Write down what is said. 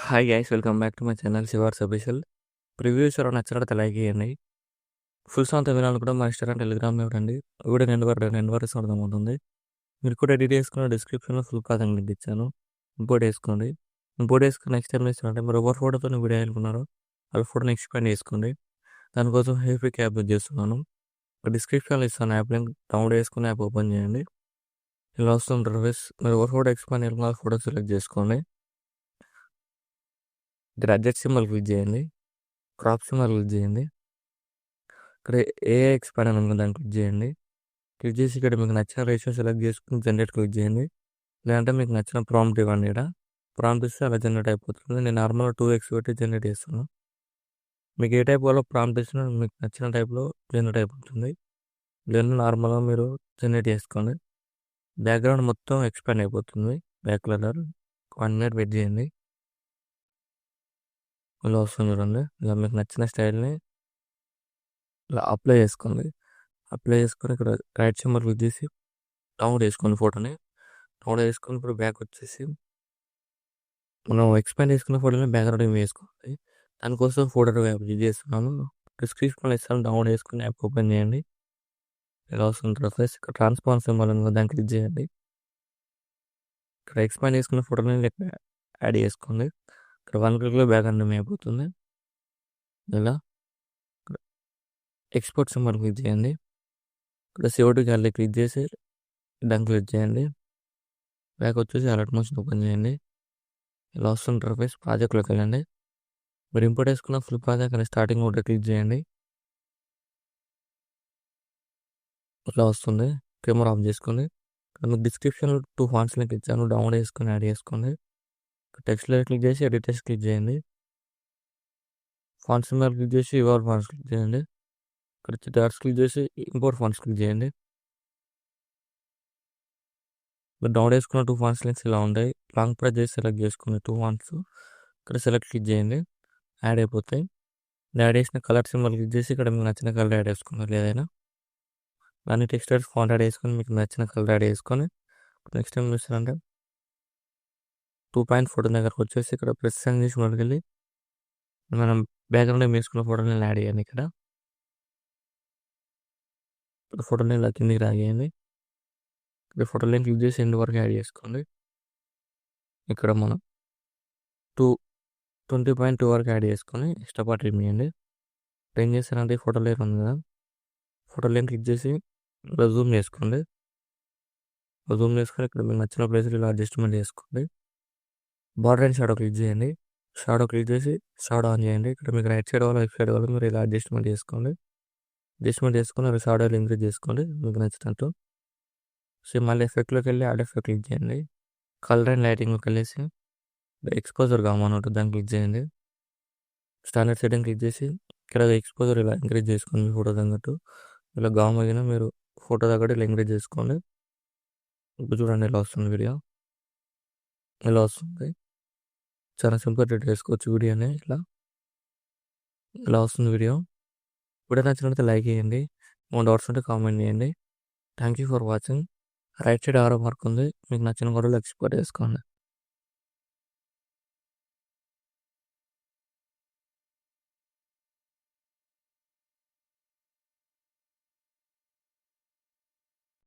Hi guys, welcome back to my channel శివార్స్ official. Previews ఎవరైనా నచ్చినట్లయితే లైక్ చేయండి. ఫుల్ సాంగ్ వినాలి కూడా మా ఇన్స్టాగ్రామ్, టెలిగ్రామ్ ఇవ్వండి. వీడియో నెంబర్ అర్థమవుతుంది. మీరు కూడా ఎడిట్ చేసుకున్న డిస్క్రిప్షన్లో ఫుల్ పాత్ లింక్ ఇచ్చాను. ఇంపోర్ట్ వేసుకోండి. ఇంపోర్ట్ వేసుకుని నెక్స్ట్ టైం చేస్తారంటే మీరు ఎవరి ఫోటోతో వీడియో అనుకున్నారో వాళ్ళ ఫోటోని ఎక్స్పాండ్ చేసుకోండి. దానికోసం హెయిఫిక్ యాప్ యూజ్ చేస్తున్నాను. డిస్క్రిప్షన్లో ఇస్తాను యాప్ లింక్. డౌన్లోడ్ చేసుకుని యాప్ ఓపెన్ చేయండి. ఇలా వస్తుంది ఇంటర్ఫేస్. మీరు ఎవరి ఫోటో ఎక్స్పాండ్ చేసుకున్న వాళ్ళ ఫోటో సెలెక్ట్ చేసుకోండి. ఇక్కడ అడ్జస్ట్ సింబల్ క్లిక్ చేయండి. క్రాప్ సింబల్ క్లిక్ చేయండి. ఇక్కడ ఏఐ ఎక్స్పాండ్ అని ఉంది, దాన్ని క్లిక్ చేయండి. క్లిక్ చేసి ఇక్కడ మీకు నచ్చిన రేషియో సెలెక్ట్ చేసుకుని జనరేట్ క్లిక్ చేయండి. లేదంటే మీకు నచ్చిన ప్రాంప్ట్ ఇవ్వండి. ఇక్కడ ప్రాంప్ట్ ఇస్తే అలా జనరేట్ అయిపోతుంది. నేను నార్మల్గా 2x పెట్టి జనరేట్ చేస్తున్నాను. మీకు ఏ టైప్ వల్ల ప్రాంప్ట్ ఇచ్చినా మీకు నచ్చిన టైప్లో జనరేట్ అయిపోతుంది. లేదా నార్మల్గా మీరు జనరేట్ చేసుకోండి. బ్యాక్గ్రౌండ్ మొత్తం ఎక్స్పాండ్ అయిపోతుంది. బ్యాక్ కలర్ 1 మినిట్ వెయిట్ చేయండి. ఇలా వస్తుంది చూడండి. ఇలా మీకు నచ్చిన స్టైల్ని ఇలా అప్లై చేసుకోండి. అప్లై చేసుకొని ఇక్కడ రైట్ సింబల్ క్లిక్ చేసి డౌన్లోడ్ చేసుకోండి ఫోటోని. డౌన్లోడ్ చేసుకొని ఇప్పుడు బ్యాక్ వచ్చేసి మనం ఎక్స్పాండ్ చేసుకున్న ఫోటోని బ్యాక్గ్రౌండ్ వేసుకోవాలి. దానికోసం ఫోటో యాప్ యూజ్ చేస్తున్నాను. డిస్క్రిప్షన్లో ఇస్తాను, డౌన్లోడ్ చేసుకుని యాప్ ఓపెన్ చేయండి. ఇలా వస్తుంది ఇంటర్ఫేస్. ఇక్కడ ట్రాన్స్ఫార్మ్ సింబల్ ఉంది, దాన్ని క్లిక్ చేయండి. ఇక్కడ ఎక్స్పాండ్ చేసుకున్న ఫోటోని యాడ్ చేసుకోండి. ఇక్కడ 1 క్లిక్లో బ్యాక్గ్రౌండ్ అయిపోతుంది. ఇలా ఎక్స్పోర్ట్ సింబల్ క్లిక్ చేయండి. ఇక్కడ సేవ్ టు గ్యాలరీ క్లిక్ చేసి దాన్ని క్లిక్ చేయండి. బ్యాక్ వచ్చేసి అలర్ట్ మోషన్ ఓపెన్ చేయండి. ఇలా వస్తుంది ఇంటర్ఫేస్. ప్రాజెక్ట్లోకి వెళ్ళండి. మీరు ఇంపోర్ట్ చేసుకున్న ఫుల్ ప్రాజెక్ట్ అని స్టార్టింగ్ ఒకటి క్లిక్ చేయండి. ఇలా వస్తుంది. కెమెరా ఆఫ్ చేసుకోండి. మీకు డిస్క్రిప్షన్లో 2 ఫాంట్స్ లింక్ ఇచ్చాను, డౌన్లోడ్ చేసుకొని యాడ్ చేసుకోండి. టెక్స్ట్లో క్లిక్ చేసి ఎడిట్ టెక్స్ట్ క్లిక్ చేయండి. ఫాంట్స్ మీద క్లిక్ చేసి ఇవాల్వ్ ఫాంట్స్ క్లిక్ చేయండి. ఇక్కడ డాట్స్ క్లిక్ చేసి ఇంపోర్ట్ ఫాంట్స్ క్లిక్ చేయండి. మీరు డౌన్లోడ్ చేసుకున్న 2 ఫాంట్స్ లింక్స్ ఇలా ఉంటాయి. లాంగ్ ప్రెస్ చేసి సెలెక్ట్ చేసుకుని 2 ఫాంట్స్ ఇక్కడ సెలెక్ట్ క్లిక్ చేయండి. యాడ్ అయిపోతాయి. యాడ్ చేసిన కలర్ సింబల్ క్లిక్ చేసి ఇక్కడ మీకు నచ్చిన కలర్ యాడ్ చేసుకున్నారు. ఏదైనా దాన్ని టెక్స్ట్ ఫాంట్ యాడ్ చేసుకొని మీకు నచ్చిన కలర్ యాడ్ చేసుకొని నెక్స్ట్ టైం చూస్తారంటే 2 ఫోటో దగ్గరకు వచ్చేసి ఇక్కడ ప్రెస్ చేసి మనకి వెళ్ళి మనం బ్యాక్గ్రౌండ్ వేసుకున్న ఫోటోని యాడ్ చేయండి. ఇక్కడ ఫోటోని ఇలా కిందికి రాగేయండి. ఇక్కడ ఫోటోని క్లిక్ చేసి ఎండ్ వరకు యాడ్ చేసుకోండి. ఇక్కడ మనం 20.2 వరకు యాడ్ చేసుకొని ఎక్స్ట్రా పార్ట్ రిమూవ్ చేయండి. ఏం చేస్తారంటే ఫోటో లేయర్ ఉంది కదా, ఫోటో లేయర్ క్లిక్ చేసి ఇలా జూమ్ చేసుకోండి. జూమ్ చేసుకొని ఇక్కడ మీకు నచ్చిన ప్లేస్లో ఇలా అడ్జస్ట్మెంట్ చేసుకోండి. బార్డర్ అండ్ షాడో క్లిక్ చేయండి. షాడో క్లిక్ చేసి షాడో ఆన్ చేయండి. ఇక్కడ మీకు రైట్ సైడ్ వాళ్ళు లెఫ్ట్ సైడ్ వాళ్ళు మీరు ఇలా అడ్జస్ట్మెంట్ చేసుకోండి. అడ్జస్ట్మెంట్ చేసుకొని అవి షాడోలు ఇంక్రీజ్ చేసుకోండి మీకు నచ్చినట్టు. సో మళ్ళీ ఎఫెక్ట్లోకి వెళ్ళి యాడ్ ఎఫెక్ట్ క్లిక్ చేయండి. కలర్ అండ్ లైటింగ్లోకి వెళ్ళేసి ఎక్స్పోజర్ కామన్నట్టు దాన్ని క్లిక్ చేయండి. స్టాండర్డ్ సెట్టింగ్ క్లిక్ చేసి ఇక్కడ ఎక్స్పోజర్ ఇలా ఇంక్రీజ్ చేసుకోండి. మీ ఫోటో తగ్గట్టు ఇలా గామగిన మీరు ఫోటో తగ్గట్టు ఇలా ఇంక్రీజ్ చేసుకోండి. ఇప్పుడు చూడండి ఇలా వస్తుంది వీడియో. ఇలా వస్తుంది. చాలా సింపుల్ ఎడిట్ చేసుకోవచ్చు వీడియోని. ఇలా వస్తుంది వీడియో. వీడియో నచ్చినట్లయితే లైక్ చేయండి. ఏమైనా డౌట్స్ ఉంటే కామెంట్ చేయండి. Thank you for watching. Right side ఆరో మార్క్ ఉంది, మీకు నచ్చిన కూడా ఎక్స్పోర్ట్ చేసుకోండి.